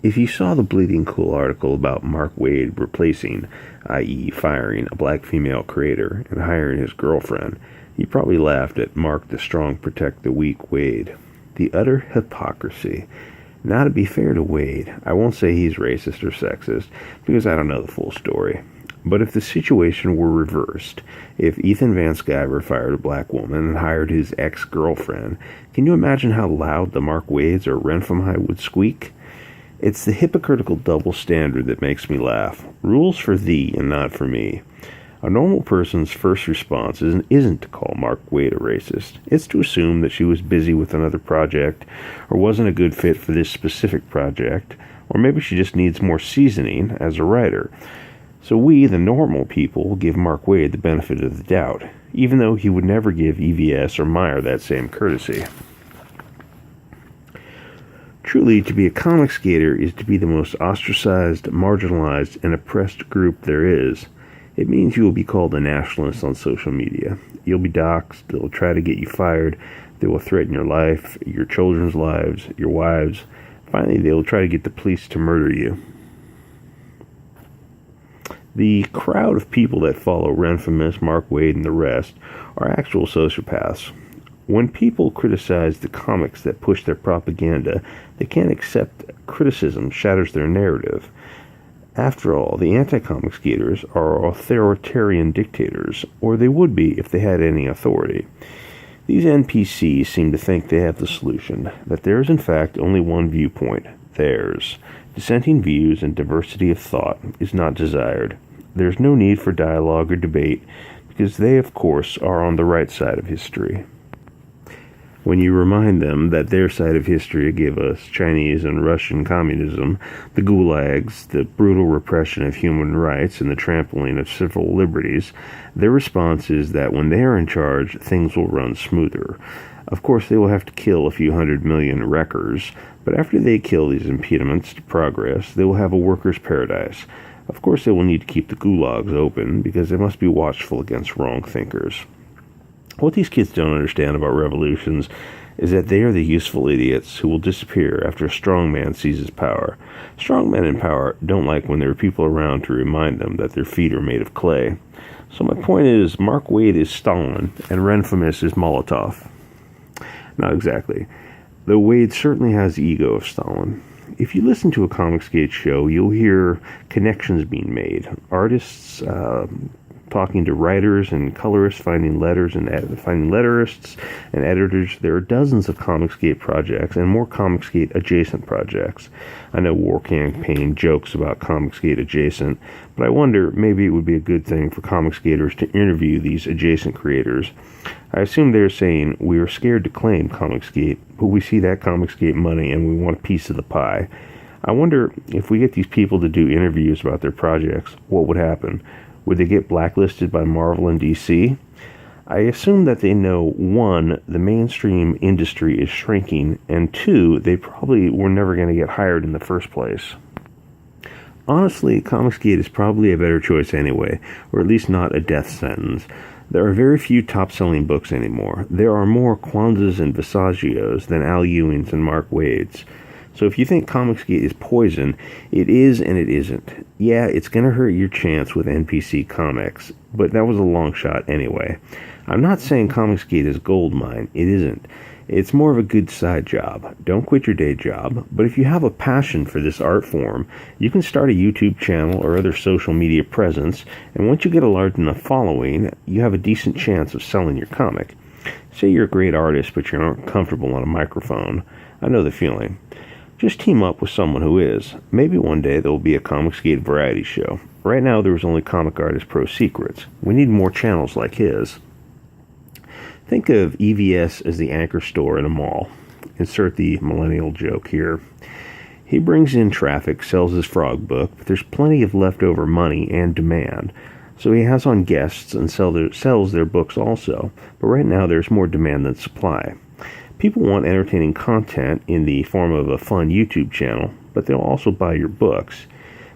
If you saw the Bleeding Cool article about Mark Waid replacing, i.e. firing, a black female creator and hiring his girlfriend, you probably laughed at Mark the Strong Protect the Weak Waid. The utter hypocrisy. Now, to be fair to Waid, I won't say he's racist or sexist, because I don't know the full story. But if the situation were reversed, if Ethan Van Sciver fired a black woman and hired his ex-girlfriend, can you imagine how loud the Mark Waids or Renfamous would squeak? It's the hypocritical double standard that makes me laugh. Rules for thee and not for me. A normal person's first response isn't to call Mark Waid a racist. It's to assume that she was busy with another project, or wasn't a good fit for this specific project, or maybe she just needs more seasoning as a writer. So we, the normal people, give Mark Waid the benefit of the doubt, even though he would never give EVS or Meyer that same courtesy. Truly, to be a Comicsgater is to be the most ostracized, marginalized, and oppressed group there is. It means you will be called a nationalist on social media. You'll be doxxed, they'll try to get you fired, they will threaten your life, your children's lives, your wives. Finally, they will try to get the police to murder you. The crowd of people that follow Renfamous, Mark Waid, and the rest are actual sociopaths. When people criticize the comics that push their propaganda, they can't accept criticism shatters their narrative. After all, the anti-Comicsgaters are authoritarian dictators, or they would be if they had any authority. These NPCs seem to think they have the solution, that there is in fact only one viewpoint, theirs. Dissenting views and diversity of thought is not desired. There is no need for dialogue or debate, because they, of course, are on the right side of history. When you remind them that their side of history gave us Chinese and Russian communism, the gulags, the brutal repression of human rights, and the trampling of civil liberties, their response is that when they are in charge, things will run smoother. Of course, they will have to kill a few 100 million wreckers, but after they kill these impediments to progress, they will have a workers' paradise. Of course, they will need to keep the gulags open, because they must be watchful against wrong thinkers. What these kids don't understand about revolutions is that they are the useful idiots who will disappear after a strong man seizes power. Strong men in power don't like when there are people around to remind them that their feet are made of clay. So my point is, Mark Waid is Stalin, and Renfamous is Molotov. Not exactly, though Waid certainly has the ego of Stalin. If you listen to a Comicsgate show, you'll hear connections being made. Artists talking to writers and colorists, finding letterists and editors. There are dozens of Comicsgate projects and more Comicsgate adjacent projects. I know War Campaign jokes about Comicsgate adjacent, but I wonder maybe it would be a good thing for Comicsgaters to interview these adjacent creators. I assume they're saying, we are scared to claim Comicsgate, but we see that Comicsgate money and we want a piece of the pie. I wonder if we get these people to do interviews about their projects, what would happen? Would they get blacklisted by Marvel and DC? I assume that they know, one, the mainstream industry is shrinking, and two, they probably were never going to get hired in the first place. Honestly, Comicsgate is probably a better choice anyway, or at least not a death sentence. There are very few top-selling books anymore. There are more Kwanzas and Visagios than Al Ewings and Mark Waids. So if you think Comicsgate is poison, it is and it isn't. Yeah, it's going to hurt your chance with NPC Comics, but that was a long shot anyway. I'm not saying Comicsgate is gold mine. It isn't. It's more of a good side job. Don't quit your day job, but if you have a passion for this art form, you can start a YouTube channel or other social media presence, and once you get a large enough following, you have a decent chance of selling your comic. Say you're a great artist, but you're not comfortable on a microphone. I know the feeling. Just team up with someone who is. Maybe one day there will be a Comicsgate variety show. Right now there is only Comic Artist Pro Secrets. We need more channels like his. Think of EVS as the anchor store in a mall. Insert the millennial joke here. He brings in traffic, sells his frog book, but there's plenty of leftover money and demand. So he has on guests and sells their books also. But right now there's more demand than supply. People want entertaining content in the form of a fun YouTube channel, but they'll also buy your books.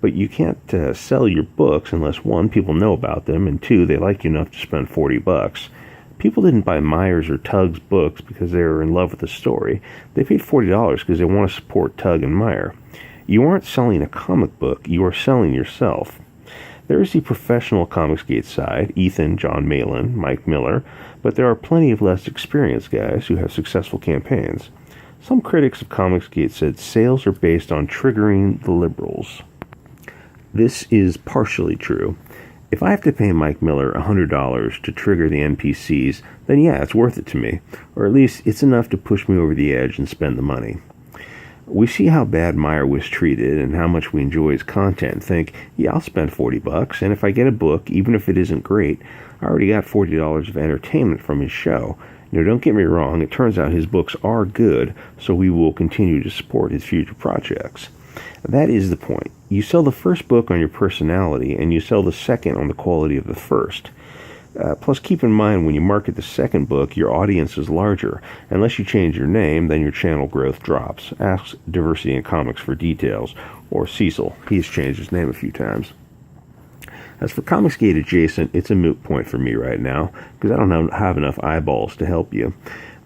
But you can't sell your books unless, one, people know about them, and two, they like you enough to spend $40. People didn't buy Myers or Tug's books because they were in love with the story. They paid $40 because they want to support Tug and Meyer. You aren't selling a comic book, you are selling yourself. There is the professional Comicsgate side, Ethan, John Malin, Mike Miller, but there are plenty of less experienced guys who have successful campaigns. Some critics of Comicsgate said sales are based on triggering the liberals. This is partially true. If I have to pay Mike Miller $100 to trigger the NPCs, then yeah, it's worth it to me. Or at least it's enough to push me over the edge and spend the money. We see how bad Meyer was treated and how much we enjoy his content and think, yeah, I'll spend $40, and if I get a book, even if it isn't great, I already got $40 of entertainment from his show. Don't get me wrong, it turns out his books are good, so we will continue to support his future projects. That is the point. You sell the first book on your personality, and you sell the second on the quality of the first. Plus, keep in mind, when you market the second book, your audience is larger. Unless you change your name, then your channel growth drops. Ask Diversity in Comics for details, or Cecil. He's changed his name a few times. As for Comicsgate Adjacent, it's a moot point for me right now, because I don't have enough eyeballs to help you.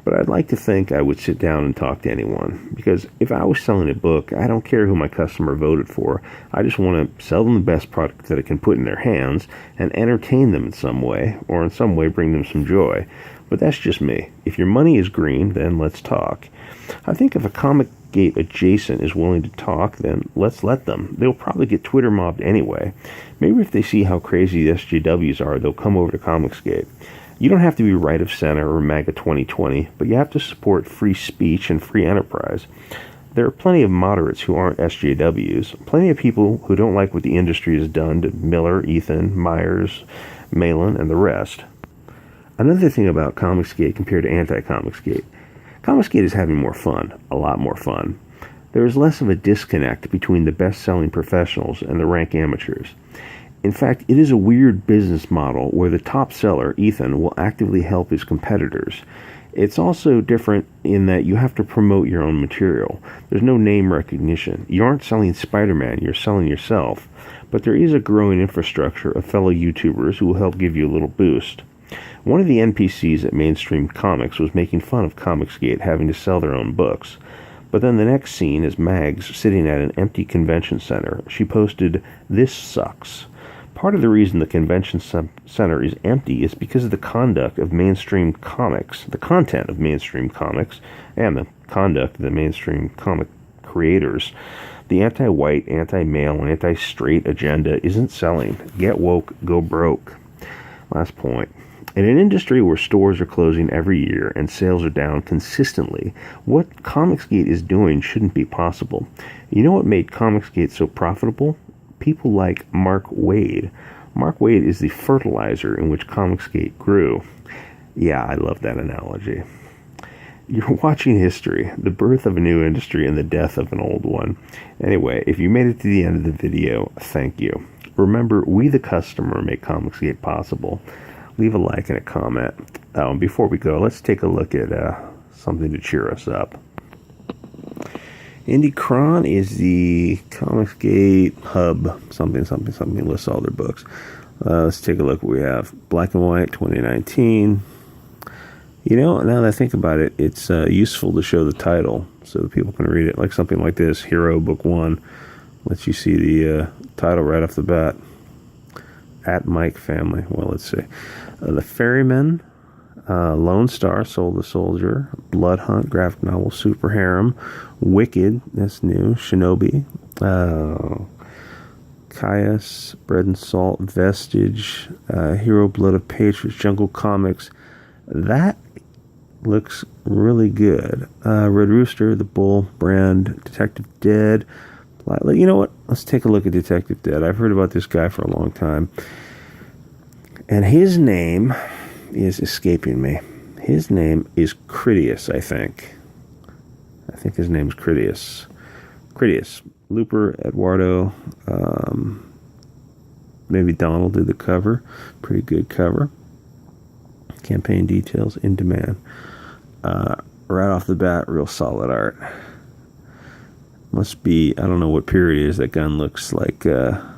But I'd like to think I would sit down and talk to anyone, because if I was selling a book, I don't care who my customer voted for. I just want to sell them the best product that I can put in their hands and entertain them in some way, or in some way bring them some joy. But that's just me. If your money is green, then let's talk. I think if a Comicsgate Adjacent is willing to talk, then let's let them. They'll probably get Twitter mobbed anyway. Maybe if they see how crazy the SJWs are, they'll come over to Comicsgate. You don't have to be right of center or MAGA 2020, but you have to support free speech and free enterprise. There are plenty of moderates who aren't SJWs, plenty of people who don't like what the industry has done to Miller, Ethan, Myers, Malin, and the rest. Another thing about Comicsgate compared to anti-Comicsgate, Comicsgate is having more fun, a lot more fun. There is less of a disconnect between the best-selling professionals and the rank amateurs. In fact, it is a weird business model where the top seller, Ethan, will actively help his competitors. It's also different in that you have to promote your own material. There's no name recognition. You aren't selling Spider-Man, you're selling yourself. But there is a growing infrastructure of fellow YouTubers who will help give you a little boost. One of the NPCs at Mainstream Comics was making fun of Comicsgate having to sell their own books. But then the next scene is Mags sitting at an empty convention center. She posted, "This sucks." Part of the reason the convention center is empty is because of the conduct of mainstream comics, the content of mainstream comics, and the conduct of the mainstream comic creators. The anti-white, anti-male, and anti-straight agenda isn't selling. Get woke, go broke. Last point. In an industry where stores are closing every year and sales are down consistently, what Comicsgate is doing shouldn't be possible. You know what made Comicsgate so profitable? People like Mark Waid. Mark Waid is the fertilizer in which Comicsgate grew. Yeah, I love that analogy. You're watching history, the birth of a new industry and the death of an old one. Anyway, if you made it to the end of the video, thank you. Remember, we the customer make Comicsgate possible. Leave a like and a comment. Before we go, let's take a look at something to cheer us up. IndieCron is the Comicsgate hub, something, lists all their books. Let's take a look what we have. Black and White 2019. Now that I think about it, it's useful to show the title so that people can read it. Like something like this, Hero Book 1, lets you see the title right off the bat. At Mike Family. Well, let's see. The Ferryman, Lone Star, Soul the Soldier, Blood Hunt, graphic novel, Super Harem, Wicked, that's new, Shinobi, Caius, Bread and Salt, Vestige, Hero Blood of Patriots, Jungle Comics. That looks really good. Red Rooster, The Bull, Brand, Detective Dead. You know what? Let's take a look at Detective Dead. I've heard about this guy for a long time. And his name is escaping me. His name is Critias, I think. I think his name's Critias. Critias. Looper, Eduardo. Maybe Donald did the cover. Pretty good cover. Campaign details in demand. Right off the bat, real solid art. Must be, I don't know what period it is. That gun looks like, oh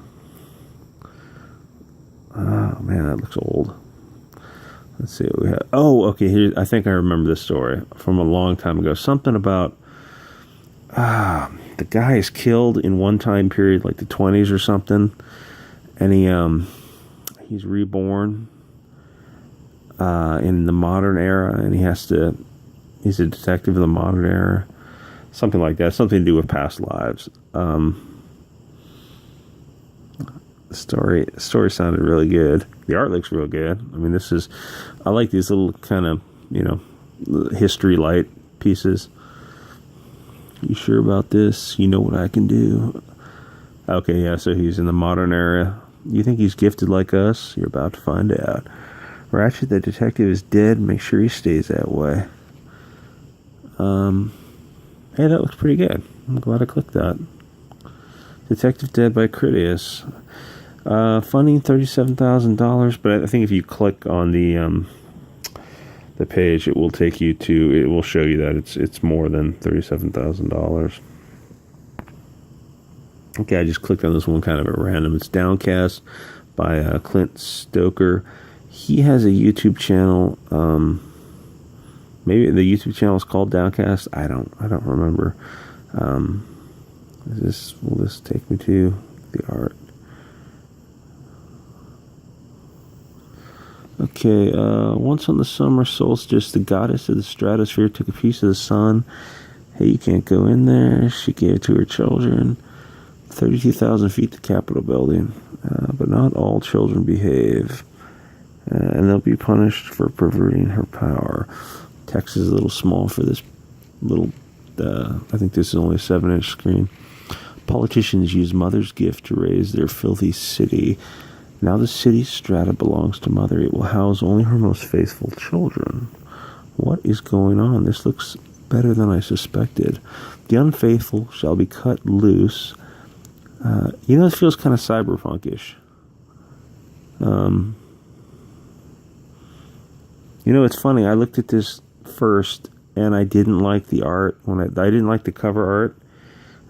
man, that looks old. Let's see what we have. Oh, okay, here, I think I remember this story from a long time ago. Something about the guy is killed in one time period, like the 20s or something, and he's reborn in the modern era, and he's a detective in the modern era, something like that, something to do with past lives. The story sounded really good. The art looks real good. I mean, I like these little kind of, history light pieces. You sure about this? You know what I can do? Okay, yeah, so he's in the modern era. You think he's gifted like us? You're about to find out. Ratchet the detective is dead. Make sure he stays that way. Hey, that looks pretty good. I'm glad I clicked that. Detective Dead by Critias. Funding $37,000, but I think if you click on the page, it will take you to. It will show you that it's more than $37,000. Okay, I just clicked on this one kind of at random. It's Downcast by Clint Stoker. He has a YouTube channel. Maybe the YouTube channel is called Downcast. I don't remember. Will this take me to the art? Okay, once on the summer solstice, the goddess of the stratosphere took a piece of the sun. Hey, you can't go in there. She gave it to her children. 32,000 feet to Capitol building. But not all children behave. And they'll be punished for perverting her power. Text is a little small for this little, I think this is only a 7-inch screen. Politicians use Mother's gift to raise their filthy city. Now the city's strata belongs to Mother. It will house only her most faithful children. What is going on? This looks better than I suspected. The unfaithful shall be cut loose. It feels kind of cyberpunkish. It's funny. I looked at this first, and I didn't like the art. I didn't like the cover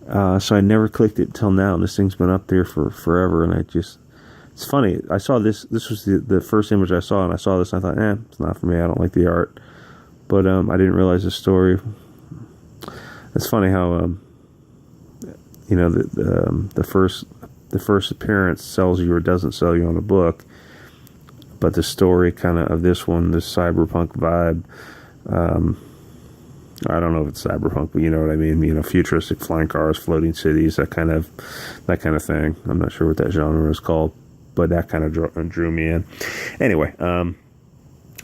art, so I never clicked it till now. And this thing's been up there for forever, and it's funny. I saw this. This was the first image I saw, and I saw this, and I thought, it's not for me. I don't like the art. But I didn't realize the story. It's funny how the first appearance sells you or doesn't sell you on a book, but the story kind of this one, this cyberpunk vibe. I don't know if it's cyberpunk, but you know what I mean. Futuristic flying cars, floating cities, that kind of thing. I'm not sure what that genre is called, but that kind of drew me in. Anyway,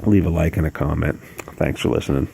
leave a like and a comment. Thanks for listening.